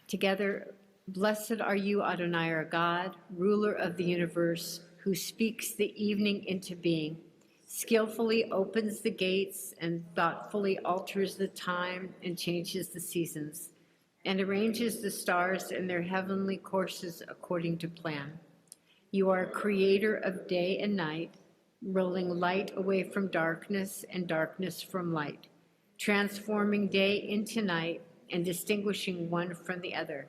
Together, blessed are you, Adonai, our God, ruler of the universe, who speaks the evening into being, skillfully opens the gates and thoughtfully alters the time and changes the seasons, and arranges the stars in their heavenly courses according to plan. You are creator of day and night, rolling light away from darkness and darkness from light, transforming day into night and distinguishing one from the other.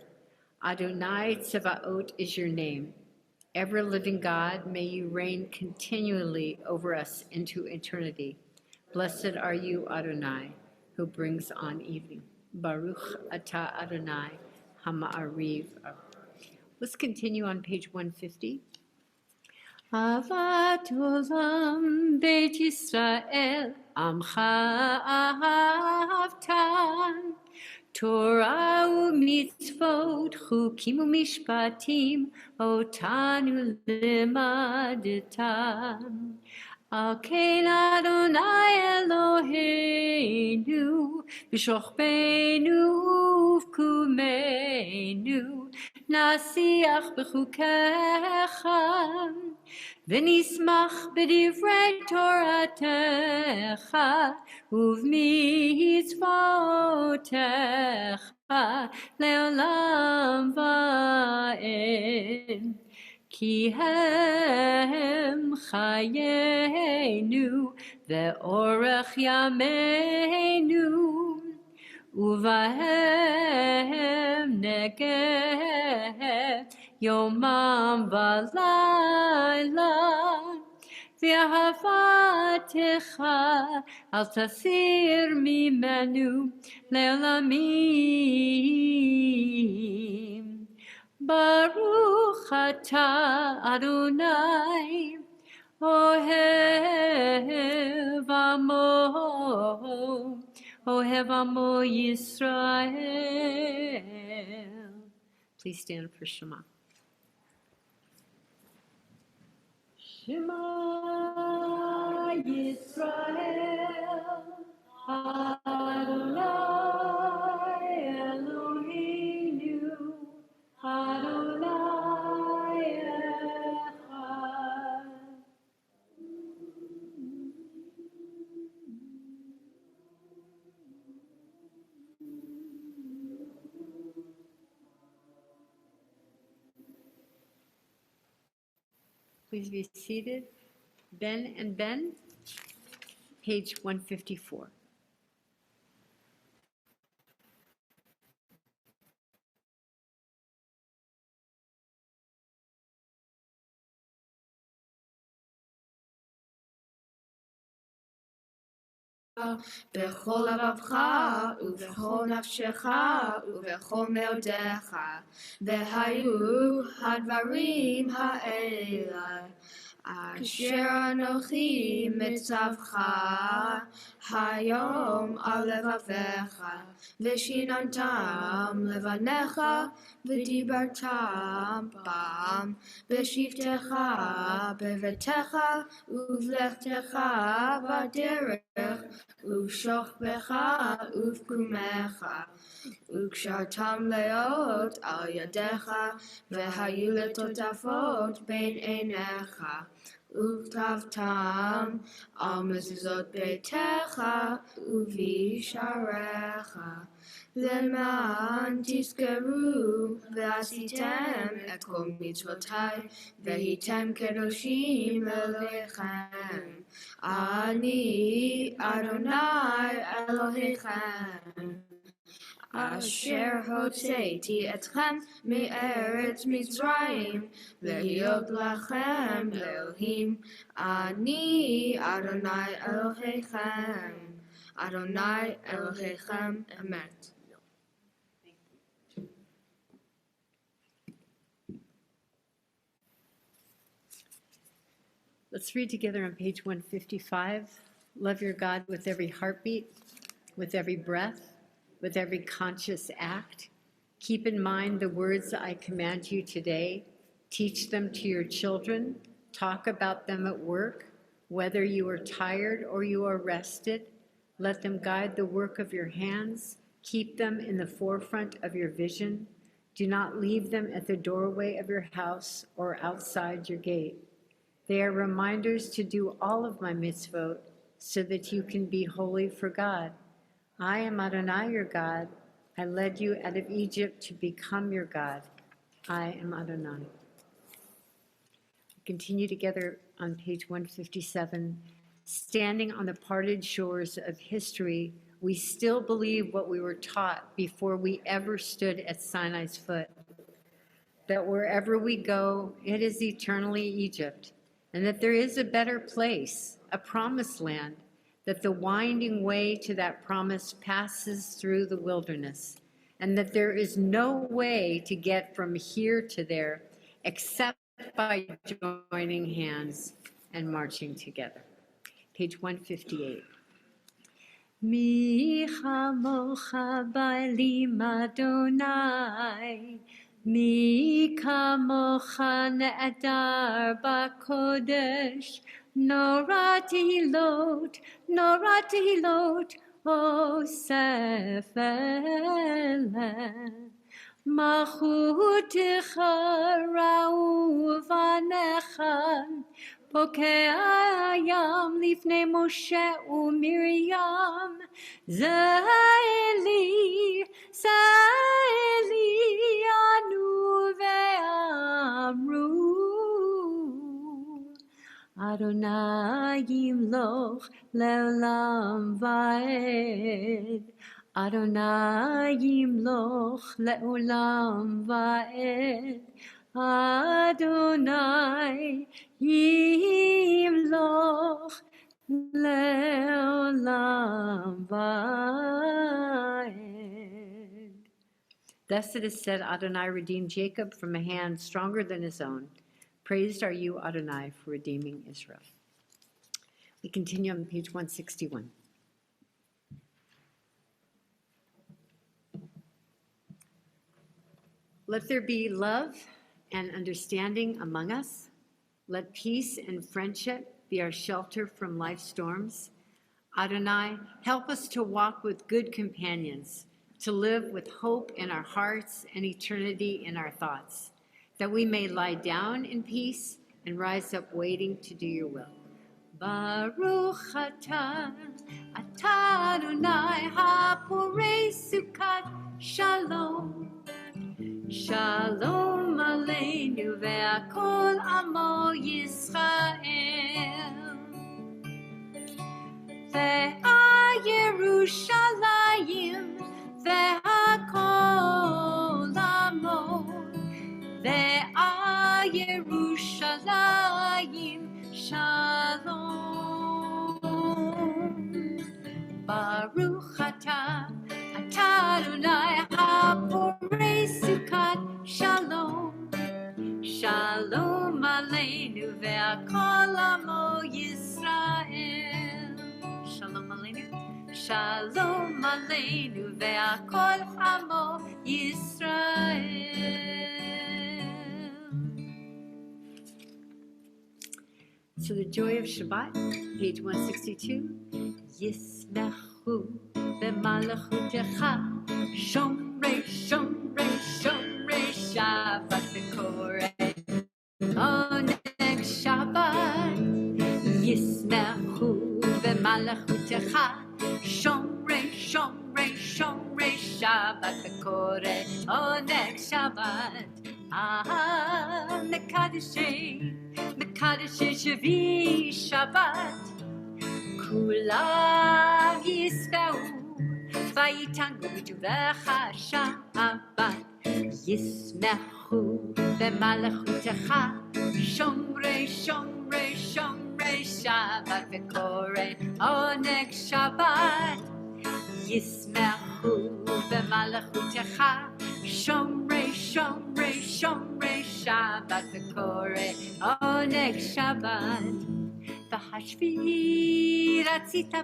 Adonai Tsevaot is your name. Ever-living God, may you reign continually over us into eternity. Blessed are you, Adonai, who brings on evening. Baruch atah Adonai Hama'ariv. Let's continue on page 150. Avat olam Beit Yisrael Amcha ahavtan Torah u'mitzvot chukim u'mishpatim otanu limadtam Al ken Adonai Eloheinu b'shochbeinu u'vkumeinu nasiach b'chukecha ונשמח בדברי תורתך ובמצוותיך לעולם ועד. כי הם חיינו ואורך ימינו ובהם נגד יומם ולילה, ואהבתך אל תסיר ממנו לעולמים. ברוך אתה אדוני אוהב עמו ישראל. Please stand for Shema. Shema Yisrael, Adonai Eloheinu, Adonai Echad. Please be seated. Ben and Ben, page 154. בכל לבבך ובכל נפשך ובכל מאודיך והיו הדברים האלה אשר אנוכי מצווך היום על לבביך ושיננתם לבניך ודיברתם בם בשבתך בביתך ובלכתך בדרך ובשוכבך ובקומך וקשרתם להיות על ידיך והיו לטוטפות בין עיניך וכתבתם על מזוזות ביתך ובשעריך למען תזכרו ועשיתם את כל מצוותיי והייתם קדושים אלוהיכם אני אדוני אלוהיכם אשר הוצאתי אתכם מארץ מצרים להיות לכם לאלוהים אני אדוני אלוהיכם אדוני אלוהיכם אמת. Let's read together on page 155. Love your God with every heartbeat, with every breath, with every conscious act. Keep in mind the words I command you today. Teach them to your children. Talk about them at work. Whether you are tired or you are rested, let them guide the work of your hands. Keep them in the forefront of your vision. Do not leave them at the doorway of your house or outside your gate. They are reminders to do all of my mitzvot so that you can be holy for God. I am Adonai, your God. I led you out of Egypt to become your God. I am Adonai. We continue together on page 157. Standing on the parted shores of history, we still believe what we were taught before we ever stood at Sinai's foot, that wherever we go, it is eternally Egypt, and that there is a better place, a promised land, that the winding way to that promise passes through the wilderness, and that there is no way to get from here to there except by joining hands and marching together. Page 158. Mi chamocha ba'elim Adonai, mi kamocha ne'adar ba'kodesh, nora tehilot, o sefele. Malchutecha ra'u vanecha, Pokei hayam lifnei Moshe uMiriam, Za'eli anu ve'amru, Adonai yimloch le'olam va'ed, Adonai yimloch le'olam va'ed, Adonai yimloch le'olam va'ed. Thus it is said, Adonai redeemed Jacob from a hand stronger than his own. Praised are you, Adonai, for redeeming Israel. We continue on page 161. Let there be love and understanding among us. Let peace and friendship be our shelter from life's storms. Adonai, help us to walk with good companions, to live with hope in our hearts and eternity in our thoughts, that we may lie down in peace and rise up waiting to do your will. Baruch atah Adonai haporei sukat shalom. Shalom aleinu ve'akol amo Yisrael. Ve'a Yerushalayim ve'akol amo. Ve'a Yerushalayim shalom. Baruch atah Adonai haporei sukat shalom. Shalom aleinu ve'akol amo Yisrael. Shalom aleinu. Shalom aleinu ve'akol amo Yisrael. So the joy of Shabbat, page 162. Yismechu b'malachutecha, shomrei, shomrei, shomrei, Shabbat v'korei, oneg Shabbat. Yismechu b'malachutecha, shomrei, shomrei, shomrei, Shabbat v'korei, oneg Shabbat. Mekadeshei, Mekadeshei Shavi Shabbat. Kulam yisveu, vayitanu b'tuvecha Shabbat. Yismechu b'malachutecha, shomrei, shomrei, shomrei, Shabbat v'korei, oneg Shabbat. Yismechu b'malachutecha, shomrei, shomrei, shomrei, Shabbat v'korei, oneg Shabbat. V'hashvi ratzita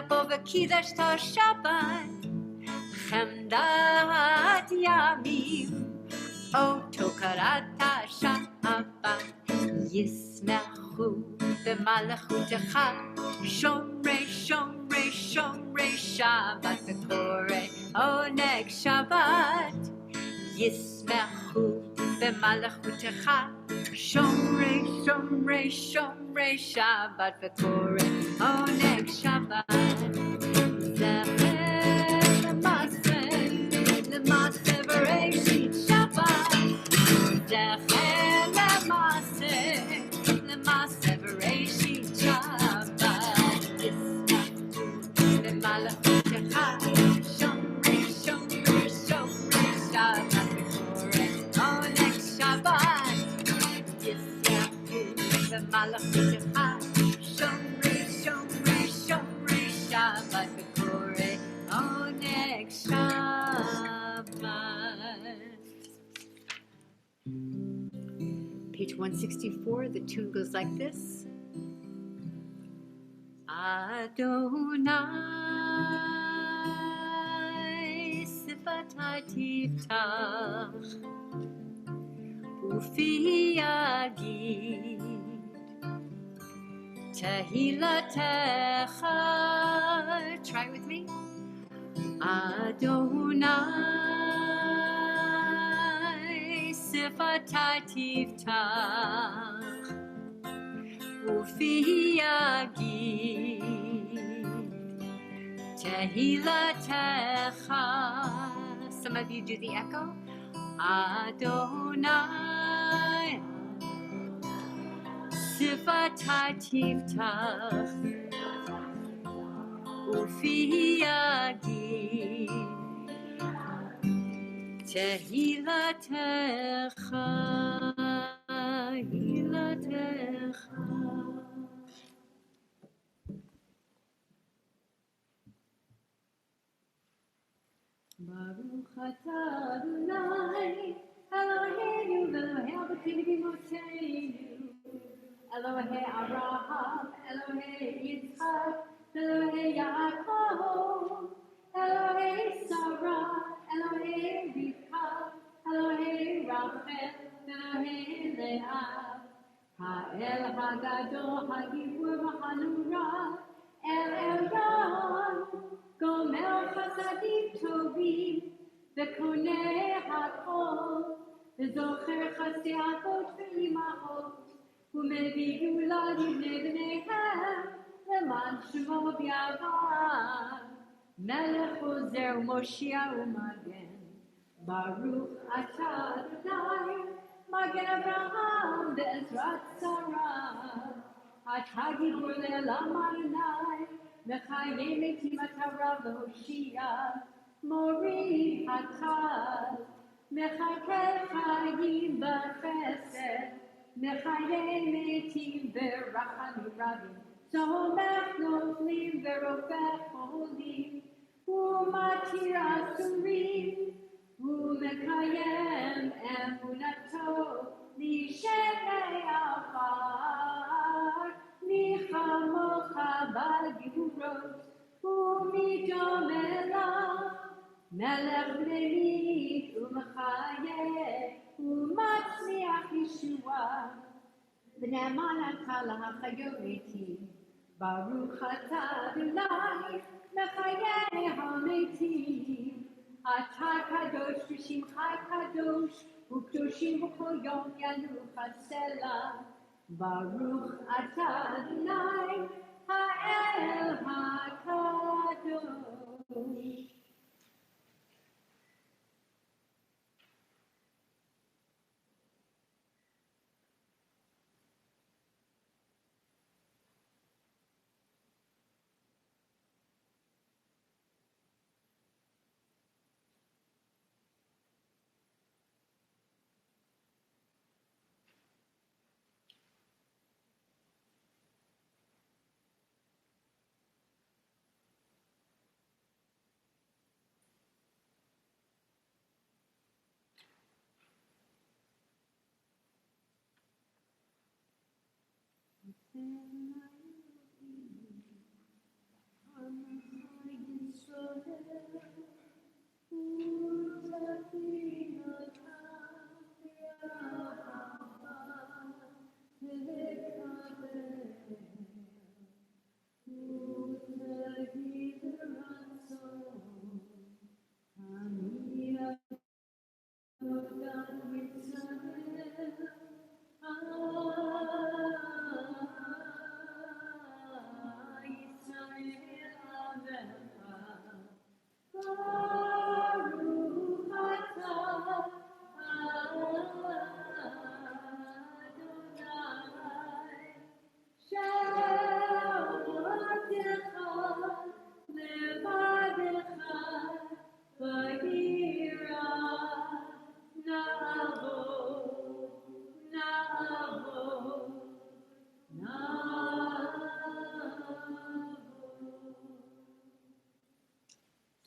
bo v'kidashto Shabbat. Chemdat yamim, oto karata Shabbat. Yismechu b'malachutecha, shomrei, shomrei, shomrei, Shabbat v'korei, oneg Shabbat. ישמחו במלאכותך, שומרי שומרי שומרי שבת וקורא עונג שבת. זכר למעשה בראשית שבת, זכר למעשה בראשית שבת. ישמחו במלאכותך, שומרי שומרי שומרי שבת וקורא עונג שבת. ישמחו במלאכותך, שומרי שומרי שומרי שבת וקורא עונג שבת. Page 164, the tune goes like this. Adonai sifatai tiftach ufi yagid tehilatecha. Try with me. Adonai sifatai tiftach ufi yagid tehilatecha. Some of you do the echo. Adonai sifatai tiftach ufi yagid tehilatecha, hilatecha. Baruch atah Adonai Eloheinu Elohei Avotenu V'Imoteinu, Elohei Abraham, Elohei Yitzchak, Elohei Yaakov, Elohei Sarah, Elohei Rivka, Elohei Rachel, Elohei Leah, Ha'el Hagadol Hagibur V'Hanurah, El Elyon, Gomer Chasadim Tovim, V'Konei Hakol, V'Zocher Chasdei Avot V'Imachot, U'Mevii Geulah Livnei Bneihem, Leman Shemo B'Yavad, Melech Ozer U'Moshia U'Magen. Baruch atah Adonai, Magen Avraham Be'ezrat Sarah, Atah Gibor Le'olam Adonai, Mechayei Metim Atah V'Hoshia, Mori Atah, Mechakeh Chayim B'Chesed, Mechayei Metim V'Rachamim Rabim, Somech Noflim V'Rofech Cholim, U'Matir Asurim, U'Mekayem Emunato L'Shenei Afar, Michamocha B'Gevurot U'Midomela, Melech Bnei U'Mechayeh U'Matzliach Yeshua, Bnei Manata L'Hachayot Metim. Baruch atah Adonai Mechayei HaMetim, Atah Kadosh V'Shimcha Kadosh, U'Kedoshim B'Kol Yom Yanuch Selah. Baruch atah Adonai Ha'el HaKadosh.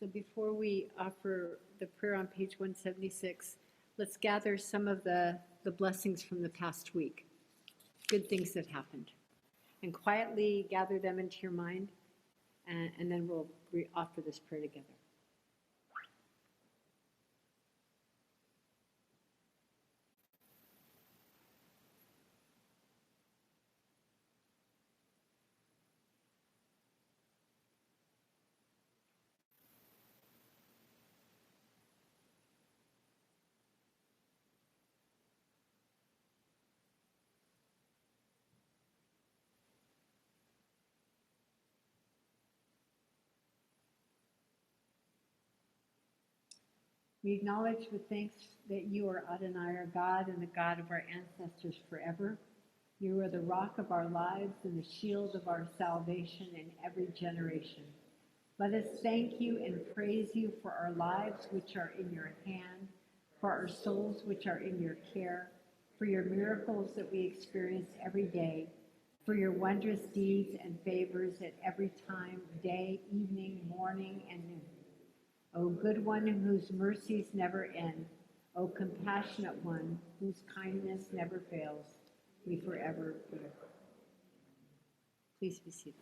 So before we offer the prayer on page 176, let's gather some of the blessings from the past week, good things that happened, and quietly gather them into your mind, and then we'll offer this prayer together. We acknowledge with thanks that you are Adonai, our God, and the God of our ancestors forever. You are the rock of our lives and the shield of our salvation in every generation. Let us thank you and praise you for our lives which are in your hand, for our souls which are in your care, for your miracles that we experience every day, for your wondrous deeds and favors at every time, day, evening, morning, and noon. O good one whose mercies never end, O compassionate one whose kindness never fails, we forever give. Please be seated.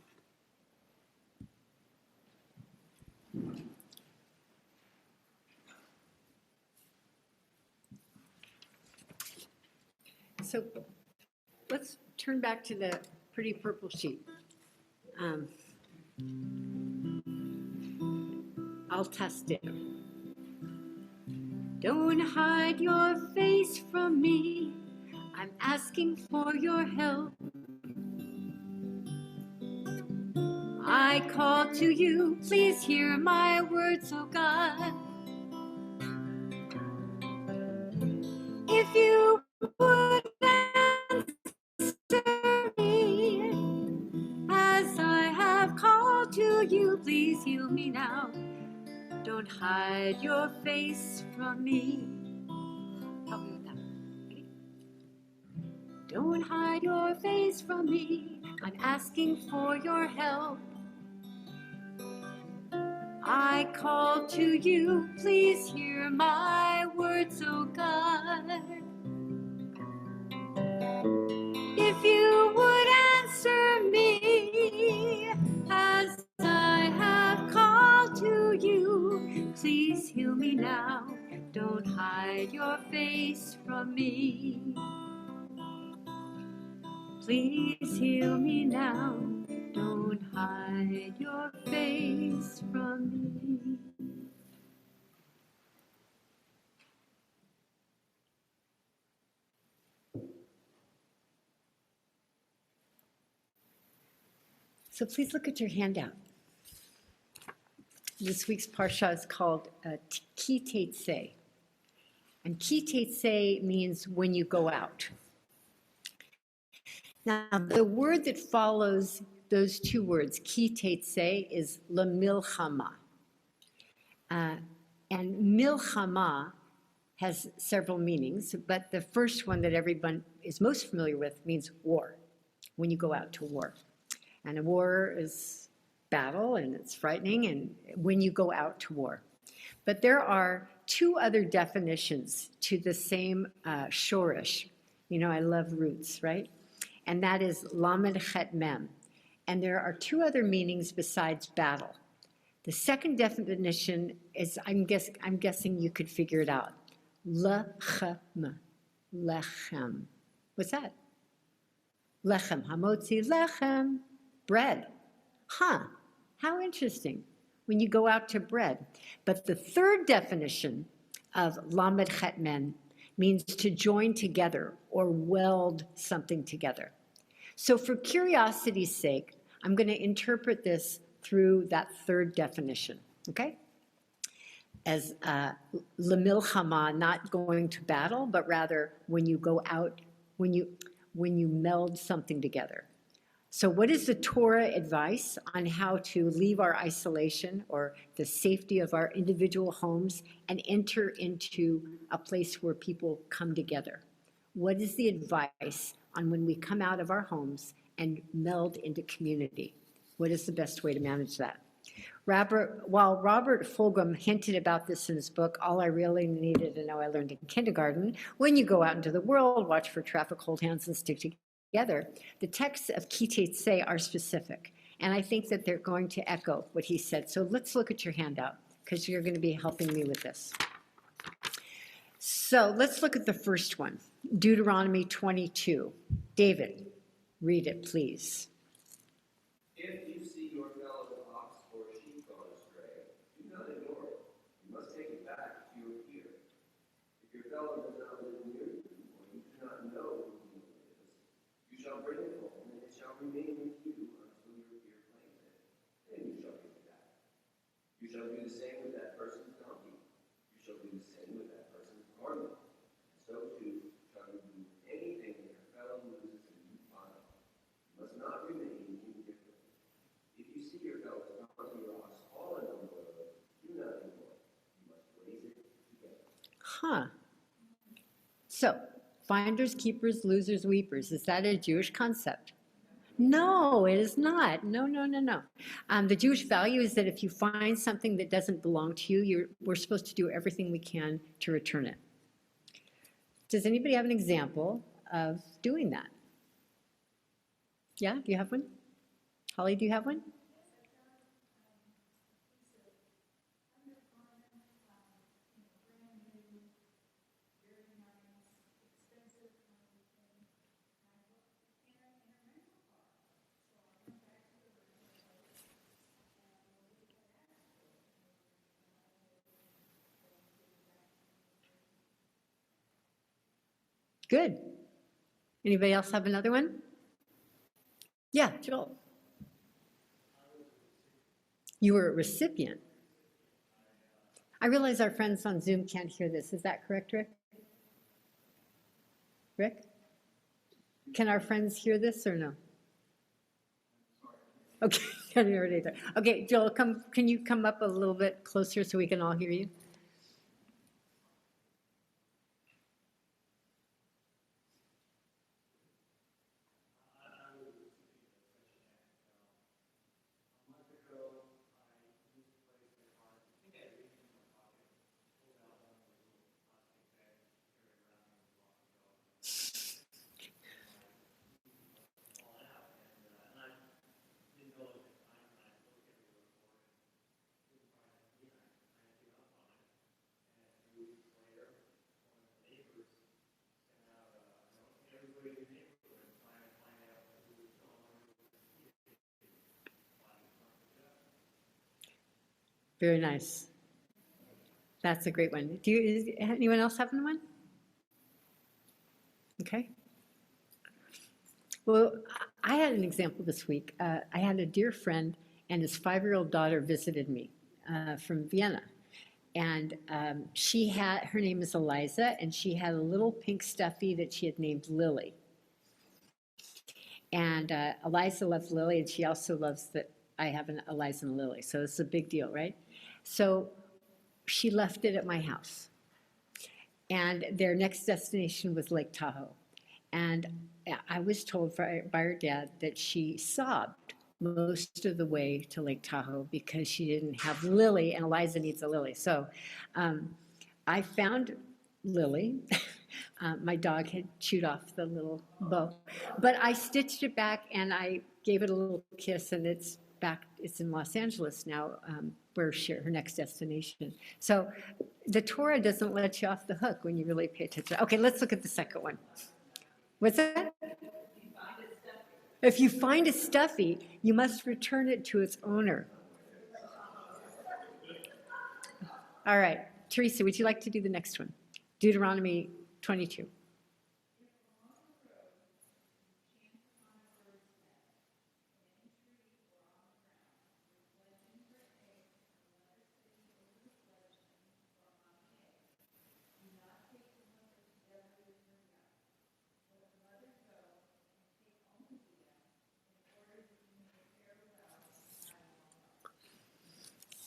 So let's turn back to the pretty purple sheet. I'll test it. Don't hide your face from me. I'm asking for your help. I call to you, please hear my words, oh God. If you would answer me, as I have called to you, please heal me now. Don't hide your face from me. Help me with that. Ready? Don't hide your face from me. I'm asking for your help. I call to you, please hear my words, oh God. If you would answer me, as I have called to you, please heal me now. Don't hide your face from me. Please heal me now. Don't hide your face from me. So please look at your handout. This week's parsha is called Ki Teitzei. And Ki Teitzei means when you go out. Now, the word that follows those two words, Ki Teitzei, is lemilchama. And milchama has several meanings, but the first one that everyone is most familiar with means war, when you go out to war. And a war is battle, and it's frightening, and when you go out to war. But there are two other definitions to the same shorish. You know, I love roots, right? And that is lamed chet mem. And there are two other meanings besides battle. The second definition is, I'm guessing you could figure it out. Lechem. Lechem. What's that? Lechem. Hamotzi lechem. Bread. Huh. How interesting. When you go out to bread. But the third definition of lamed chet mem means to join together or weld something together. So for curiosity's sake, I'm going to interpret this through that third definition, okay? As lemilchama, not going to battle, but rather when you go out, when you meld something together. So what is the Torah advice on how to leave our isolation or the safety of our individual homes and enter into a place where people come together? What is the advice on when we come out of our homes and meld into community? What is the best way to manage that? While Robert Fulghum hinted about this in his book, All I Really Needed to Know I Learned in Kindergarten, when you go out into the world, watch for traffic, hold hands, and stick together, the texts of Kitetse are specific. And I think that they're going to echo what he said. So let's look at your handout, because you're going to be helping me with this. So let's look at the first one, Deuteronomy 22. David, read it, please. If you see your fellow ox or sheep gone astray, do not ignore it. You must take it back to your ear. If your fellow does not live near you, or you do not know who he is, you shall bring it home, and it shall remain with you until your ear claims it. Then you shall give it back. You shall do the same with that person's donkey. You shall do the same with that person's garment. And so too shall you do anything that your fellow loses and you find. You must not remain indifferent. If you see your fellow donkey or ox fallen on the road, do not ignore it. You must raise it together. Huh. So, finders, keepers, losers, weepers. Is that a Jewish concept? No, it is not. No, no, no, no. The Jewish value is that if you find something that doesn't belong to you, we're supposed to do everything we can to return it. Does anybody have an example of doing that? Yeah, do you have one? Holly, do you have one? Good. Anybody else have another one? Yeah, Joel. You were a recipient. I realize our friends on Zoom can't hear this. Is that correct, Rick? Rick? Can our friends hear this or no? Okay, can't hear it either. Okay, Joel, can you come up a little bit closer so we can all hear you? Very nice. That's a great one. Does anyone else have one? Okay. Well, I had an example this week. I had a dear friend and his 5-year-old daughter visited me from Vienna. And her name is Eliza, and she had a little pink stuffy that she had named Lily. And Eliza loves Lily, and she also loves that I have an Eliza and Lily. So it's a big deal, right? So she left it at my house. And their next destination was Lake Tahoe. And I was told by her dad that she sobbed most of the way to Lake Tahoe because she didn't have Lily, and Eliza needs a Lily. So I found Lily. My dog had chewed off the little bow. But I stitched it back, and I gave it a little kiss, and it's back. It's in Los Angeles now, where her next destination. So the Torah doesn't let you off the hook when you really pay attention. Okay, let's look at the second one. What's that? If you find a stuffy, you must return it to its owner. All right, Teresa, would you like to do the next one? Deuteronomy 22.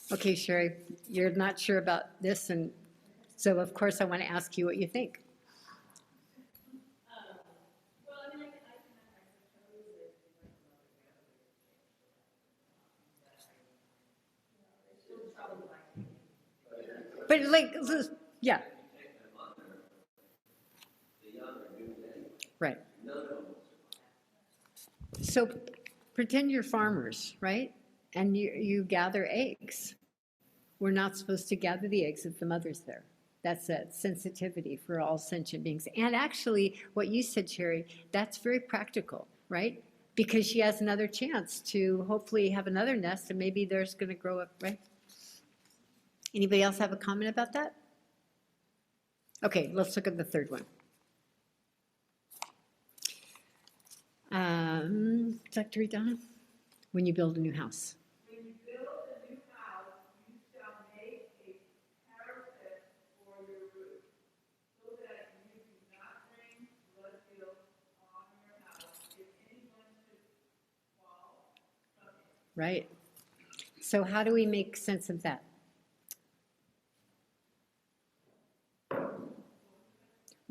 Okay, Sherry, you're not sure about this, and so of course I want to ask you what you think. But like, yeah. Right. So pretend you're farmers, right? And you gather eggs. We're not supposed to gather the eggs if the mother's there. That's a sensitivity for all sentient beings. And actually, what you said, Cherry, that's very practical, right? Because she has another chance to hopefully have another nest, and maybe there's going to grow up, right? Anybody else have a comment about that? Okay, let's look at the third one. Would you like to read, Donna? When you build a new house. When you build a new house, you shall make a parapet for your roof, so that you do not bring blood guilt on your house if anyone should fall from it. Right. So how do we make sense of that?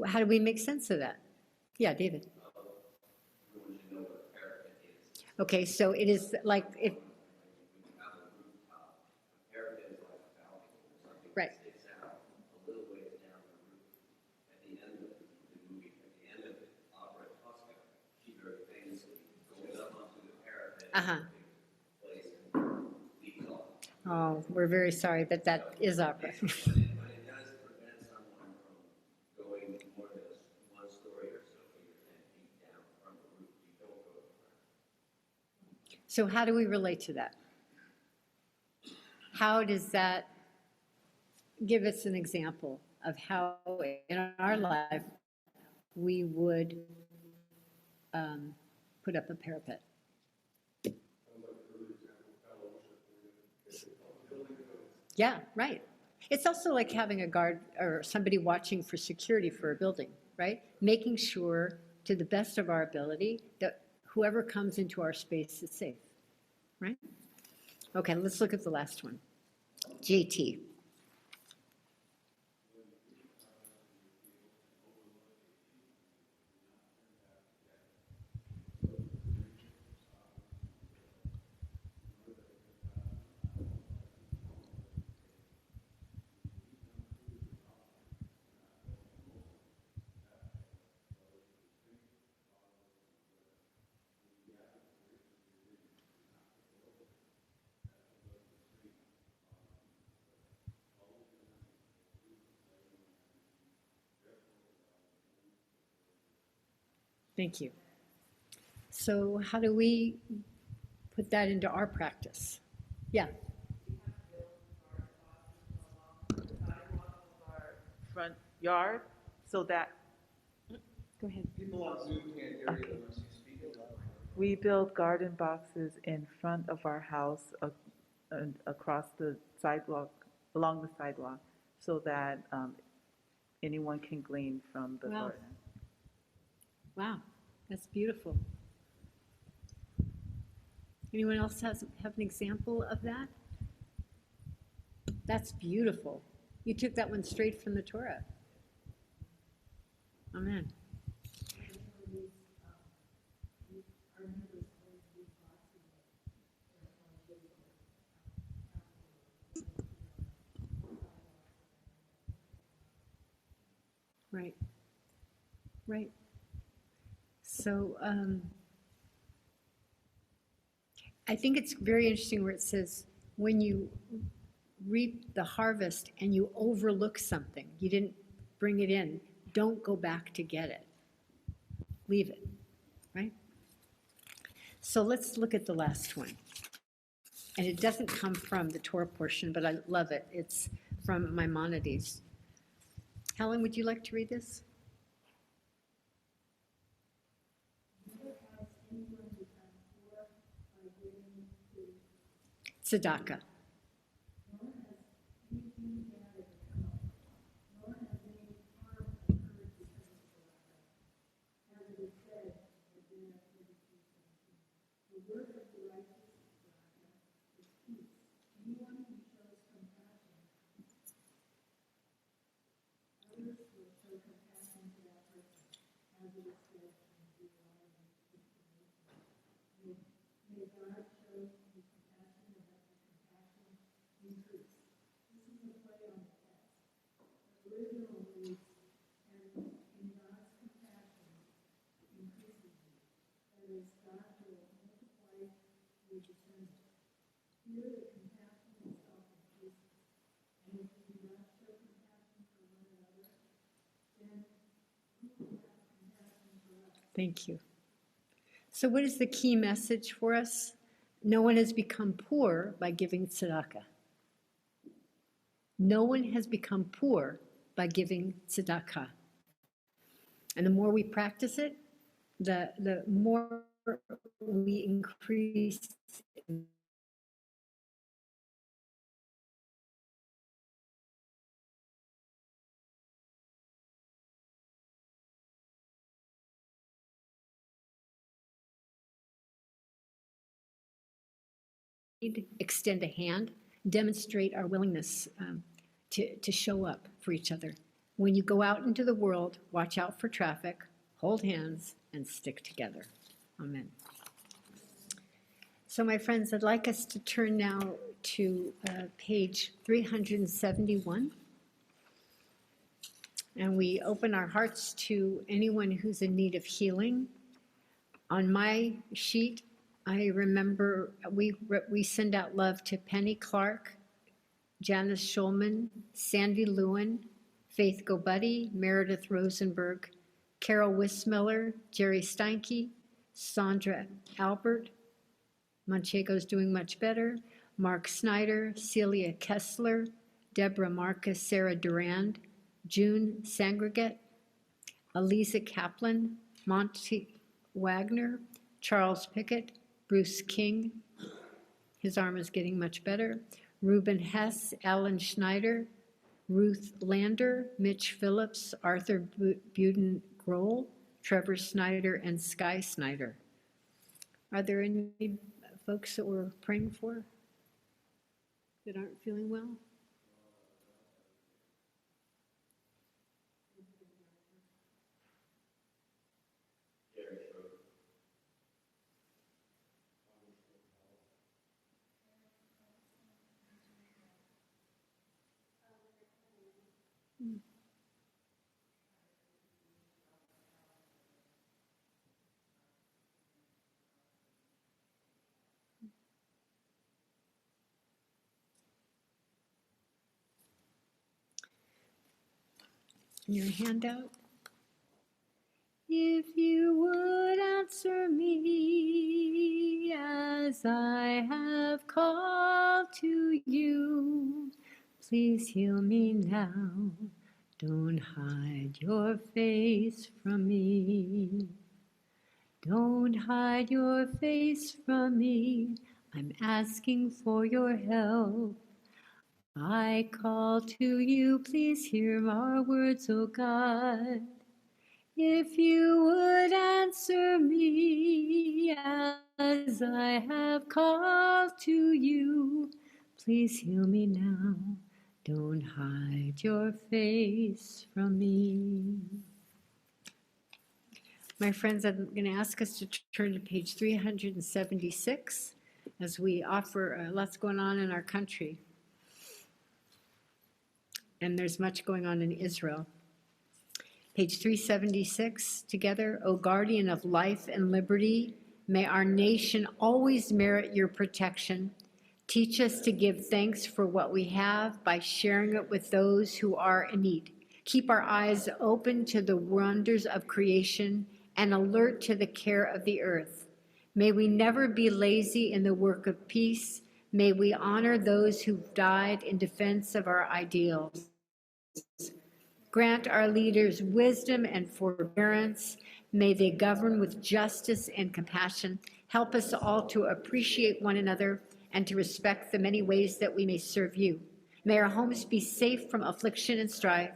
How do we make sense of that? Yeah, David. Okay, so it is like if. Right. Uh-huh. Oh, we're very sorry, but that is opera. But it does prevent someone from going more than 1 story or so, if you're 10 feet down from the roof, you don't go to the ground. So how do we relate to that? How does that give us an example of how in our life we would put up a parapet? Yeah, right. It's also like having a guard or somebody watching for security for a building, right? Making sure to the best of our ability that whoever comes into our space is safe, right? Okay, let's look at the last one. JT. Thank you. So how do we put that into our practice? Yeah. Front yard so that Go ahead. People on Zoom can't hear you unless you speak it loud. we build garden boxes in front of our house across the sidewalk, along the sidewalk, so that anyone can glean from the Wow. garden. Wow, that's beautiful. Anyone else have an example of that? That's beautiful. You took that one straight from the Torah. Amen. Right. Right. So I think it's very interesting where it says when you reap the harvest and you overlook something, you didn't bring it in, don't go back to get it. Leave it, right? So let's look at the last one. And it doesn't come from the Torah portion, but I love it. It's from Maimonides. Helen, would you like to read this? Tzedakah. Thank you. So what is the key message for us? No one has become poor by giving tzedakah. No one has become poor by giving tzedakah. And the more we practice it, the more we increase extend a hand, demonstrate our willingness to show up for each other. When you go out into the world, watch out for traffic, hold hands, and stick together. Amen. So my friends, I'd like us to turn now to page 371. And we open our hearts to anyone who's in need of healing. On my sheet, I remember we send out love to Penny Clark, Janice Schulman, Sandy Lewin, Faith Gobuddy, Meredith Rosenberg, Carol Wismiller, Jerry Steinke, Sandra Albert, Manchego's doing much better, Mark Snyder, Celia Kessler, Deborah Marcus, Sarah Durand, June Sangreget, Aliza Kaplan, Monty Wagner, Charles Pickett, Bruce King, his arm is getting much better, Reuben Hess, Alan Schneider, Ruth Lander, Mitch Phillips, Arthur Buden Grohl, Trevor Snyder, and Sky Snyder. Are there any folks that we're praying for that aren't feeling well? In your handout. If you would answer me as I have called to you, please heal me now. Don't hide your face from me. Don't hide your face from me. I'm asking for your help. I call to you, please hear our words, O God. If you would answer me as I have called to you, please heal me now. Don't hide your face from me. My friends, I'm going to ask us to turn to page 376 as we offer lots going on in our country. And there's much going on in Israel. Page 376, together, O guardian of life and liberty, may our nation always merit your protection. Teach us to give thanks for what we have by sharing it with those who are in need. Keep our eyes open to the wonders of creation and alert to the care of the earth. May we never be lazy in the work of peace. May we honor those who've died in defense of our ideals. Grant our leaders wisdom and forbearance. May they govern with justice and compassion. Help us all to appreciate one another and to respect the many ways that we may serve you. May our homes be safe from affliction and strife,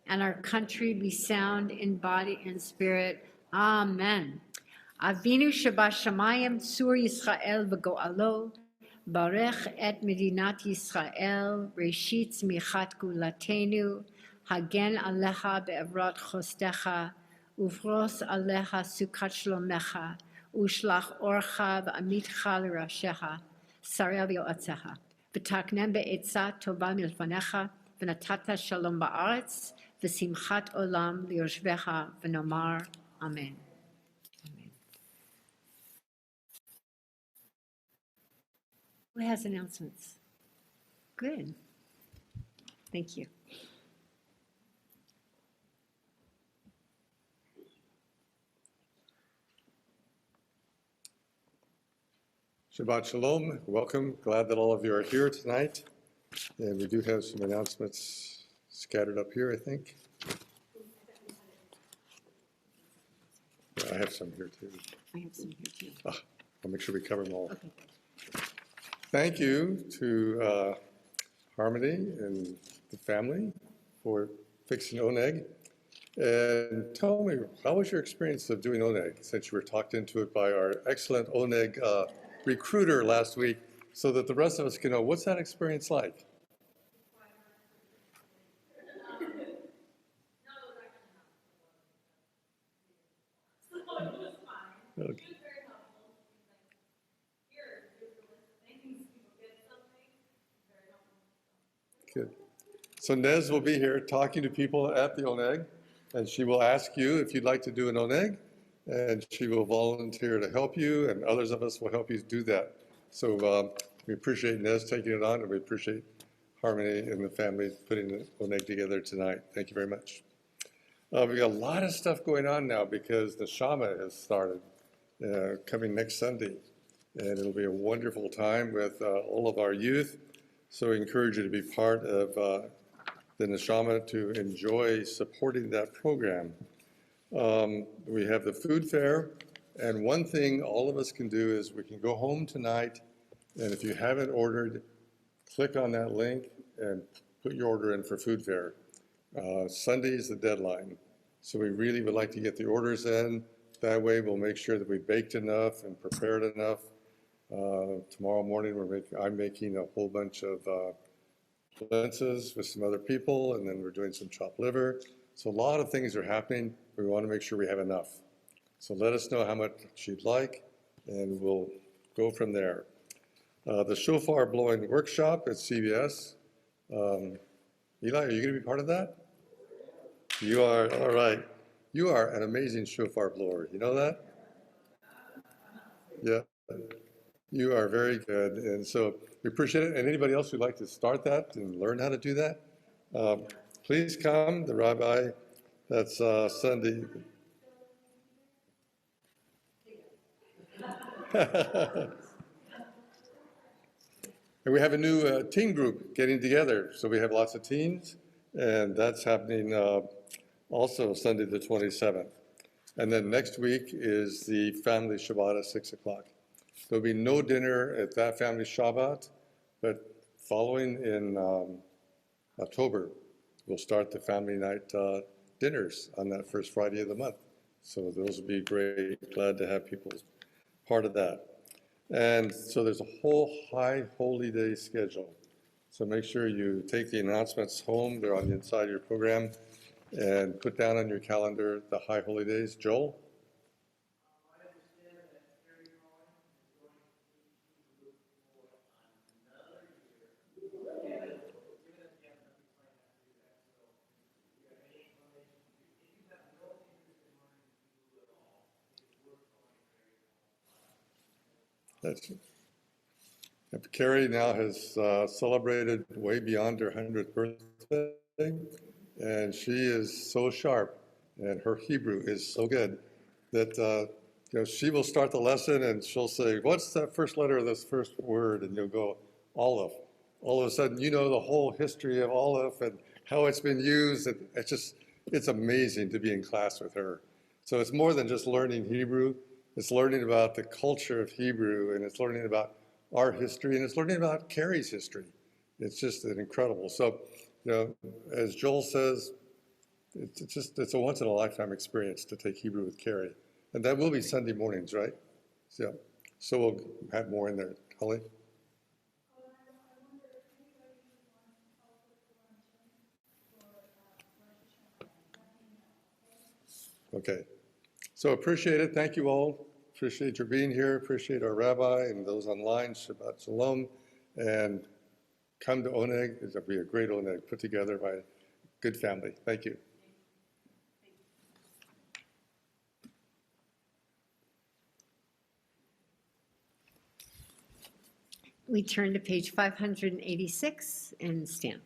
and our country be sound in body and spirit. Amen. Avinu Shabashamayim Tzur Yisrael v'go'alo, Barech et Medinat Yisrael, Reshit Tzmichat Gulatenu, Hagen Alecha be'evrat chostecha, Ufros Alecha Sukat Shlomecha, Ushlach Orcha v'amitcha l'rashecha, Sarel v'yoatzecha, V'taknem be'etza tova milfanecha, V'natata shalom ba'aretz, V'simchat olam liyoshvecha, V'nomar, Amen. Amen. Who has announcements? Good. Thank you. Shabbat Shalom. Welcome. Glad that all of you are here tonight. And we do have some announcements scattered up here, I think. Yeah, I have some here too. I have some here too. I'll make sure we cover them all. Okay. Thank you to Harmony and the family for fixing oneg. And tell me, how was your experience of doing oneg, since you were talked into it by our excellent oneg recruiter last week, so that the rest of us can know, what's that experience like? Okay. Good. So Nez will be here talking to people at the oneg, and she will ask you if you'd like to do an oneg, and she will volunteer to help you, and others of us will help you do that. So we appreciate Nez taking it on, and we appreciate Harmony and the family putting the oneg together tonight. Thank you very much. We've got a lot of stuff going on now because the Shama has started coming next Sunday, and it'll be a wonderful time with all of our youth. So we encourage you to be part of the Neshama, to enjoy supporting that program. We have the food fair, and one thing all of us can do is we can go home tonight, and if you haven't ordered, click on that link and put your order in for food fair. Sunday is the deadline, so we really would like to get the orders in. That way we'll make sure that we baked enough and prepared enough. Tomorrow morning I'm making a whole bunch of lenses with some other people, and then we're doing some chopped liver. So a lot of things are happening. We want to make sure we have enough. So let us know how much you'd like, and we'll go from there. The shofar blowing workshop at CBS. Eli, are you going to be part of that? You are, all right. You are an amazing shofar blower. You know that? Yeah. You are very good, and so we appreciate it. And anybody else who'd like to start that and learn how to do that, please come. The rabbi, that's Sunday. And we have a new teen group getting together. So we have lots of teens, and that's happening also Sunday the 27th. And then next week is the family Shabbat at 6 o'clock. There'll be no dinner at that family Shabbat, but following in October, we'll start the family night dinners on that first Friday of the month. So those will be great. Glad to have people part of that. And so there's a whole high holy day schedule. So make sure you take the announcements home. They're on the inside of your program, and put down on your calendar the high holy days. Joel? That's it. Carrie now has celebrated way beyond her 100th birthday, and she is so sharp, and her Hebrew is so good that she will start the lesson and she'll say, "What's that first letter of this first word?" And you'll go, "Aleph." All of a sudden, you know the whole history of Aleph and how it's been used. And it's amazing to be in class with her. So it's more than just learning Hebrew. It's learning about the culture of Hebrew, and it's learning about our history, and it's learning about Carrie's history. It's just incredible. So, as Joel says, it's a once in a lifetime experience to take Hebrew with Carrie. And that will be Sunday mornings, right? So we'll have more in there. Holly? Okay. So appreciate it. Thank you all. Appreciate your being here. Appreciate our rabbi and those online. Shabbat Shalom. And come to Oneg. It'll be a great Oneg put together by a good family. Thank you. We turn to page 586 and stand.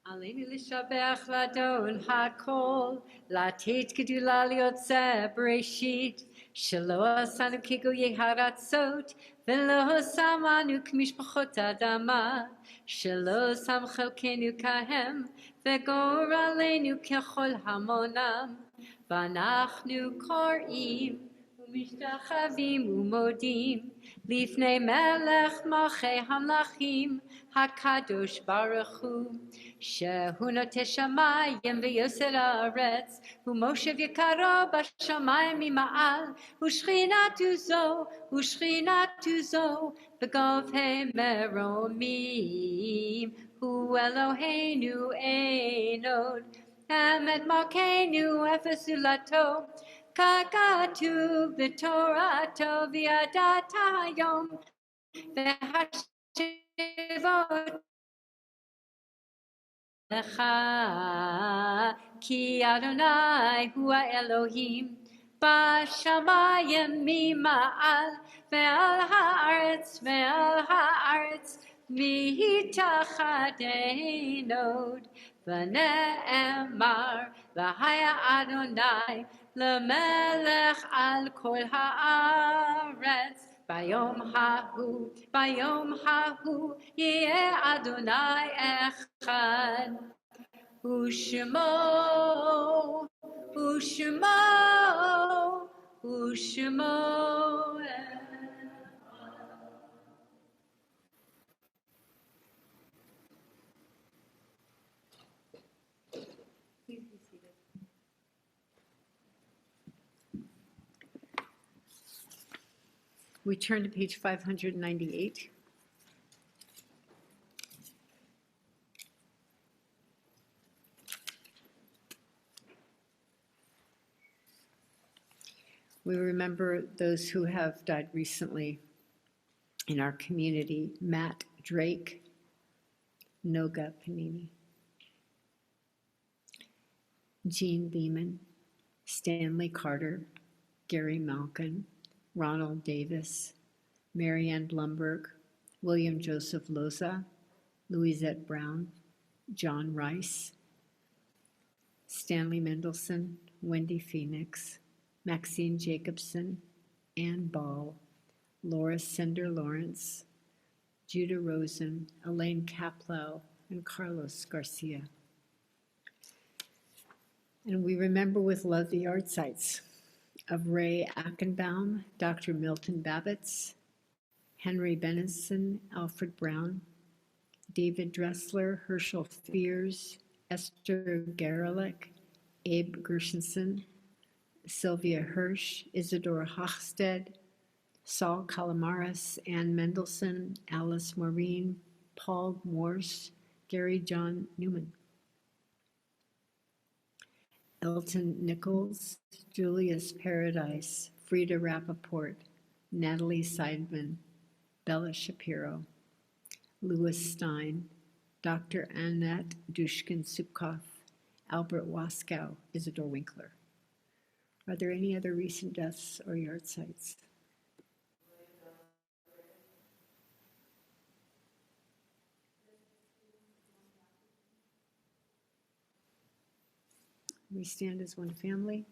עלינו לשבח לאדון הכל, לתת גדולה ליוצא בראשית, שלא עשנו כגויי הארצות, ולא שמנו כמשפחות אדמה, שלא שם חלקנו כהם, וגורלנו ככל המונם, ואנחנו קוראים ומשתחווים ומודים לפני מלך מלכי המלכים הקדוש ברוך הוא, שהוא נוטה שמיים ויוסר הארץ, ומושב יקרו בשמיים ממעל, ושכינתו זו בגובה מרומים, הוא אלוהינו אין עוד, אמת מלכנו אפס זולתו, ככתוב בתורתו, וידעת היום והשבות לך, כי אדוני הוא האלוהים בשמיים ממעל, ועל הארץ מתחתינו עוד, ונאמר והיה אדוני למלך על כל הארץ, ביום ההוא יהיה אדוני אחד, ושמו We turn to page 598. We remember those who have died recently in our community: Matt Drake, Noga Panini, Jean Beeman, Stanley Carter, Gary Malkin, Ronald Davis, Marianne Blumberg, William Joseph Loza, Louisette Brown, John Rice, Stanley Mendelson, Wendy Phoenix, Maxine Jacobson, Ann Ball, Laura Sender Lawrence, Judah Rosen, Elaine Kaplow, and Carlos Garcia. And we remember with love the yard sites of Ray Achenbaum, Dr. Milton Babbitts, Henry Benenson, Alfred Brown, David Dressler, Herschel Fears, Esther Gerlich, Abe Gershenson, Sylvia Hirsch, Isidore Hochsted, Saul Calamaris, Ann Mendelson, Alice Maureen, Paul Morse, Gary John Newman, Elton Nichols, Julius Paradise, Frida Rappaport, Natalie Seidman, Bella Shapiro, Louis Stein, Dr. Annette Dushkin-Supkoff, Albert Waskow, Isidore Winkler. Are there any other recent deaths or yard sites? We stand as one family.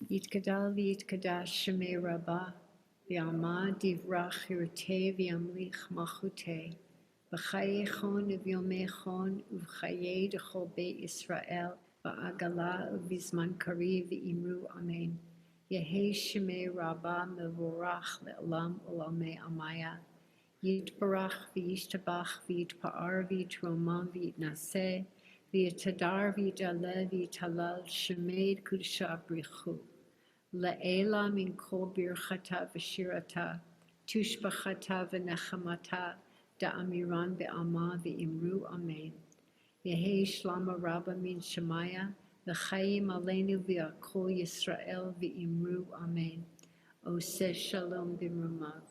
Yitkadal v'yitkadash shemei Rabbah, v'yalma divrach hirtei v'yamlich malchutei, v'chayechon v'yomechon uv'chayei d'chol beit Yisrael, v'agala v'zman kari v'imru amen. Yehei shemei Rabbah mevorach le'olam olamei amaya. Yitbarach v'yishtabach v'yitpa'ar v'yitromam v'yitnaseh v'yitadar v'yitaleh v'yitalal shemed kudusha abrichu le'ela min kol birchata v'shirata tushbachata v'nechamata da'amiran be'ama v'imru amen. Yehei shlama rabba min shemaya v'chayim aleinu v'yakol Yisrael v'imru amen. Oseh shalom b'mrumav.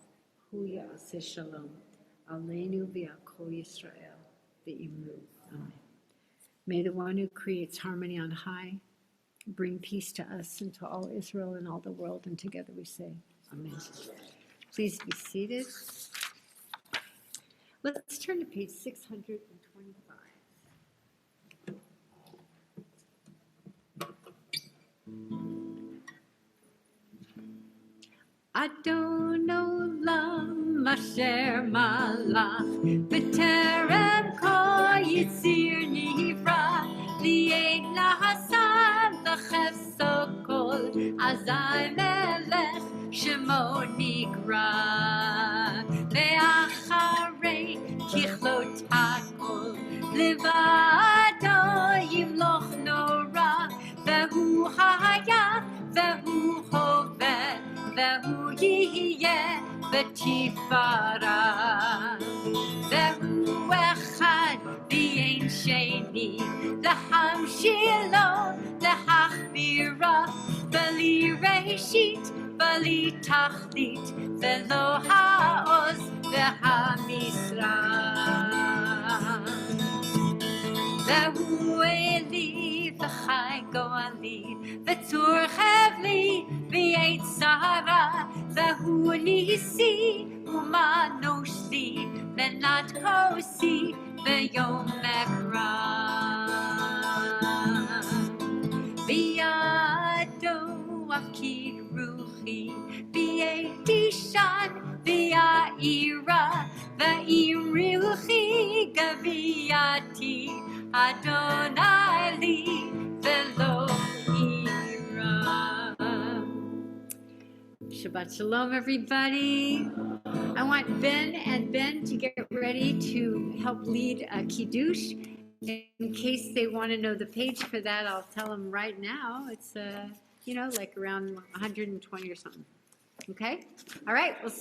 Huya aseh shalom, aleinu v'yakol Yisrael v'imru. Amen. May the one who creates harmony on high bring peace to us and to all Israel and all the world, and together we say, Amen. Please be seated. Let's turn to page 625. Adon olam asher malach b'terem kol yitzir nivra li'ein lahasad l'chefso kol azai melech shemo nikra ve'acharei kichlot hakol levado yimloch nora ve'hu haya ve'hu hoveh והוא יהיה בתפארה, והוא אחד ואין שני, להמשילו, להכבירה, בלי ראשית, בלי תכלית, ולא העוז והמשרה. והוא אלי וחי גואלי, וצור חבלי ויצרה, והוא ניסי ומנושי, מנת כוסי ביום אקרא. בידו אבקי רוחי, ביתי שן ויעירה, ואם רוחי גבייתי, Adonai li velo ira. Shabbat Shalom, everybody. I want Ben and Ben to get ready to help lead a Kiddush. In case they want to know the page for that, I'll tell them right now. It's, like around 120 or something. Okay? All right. Well,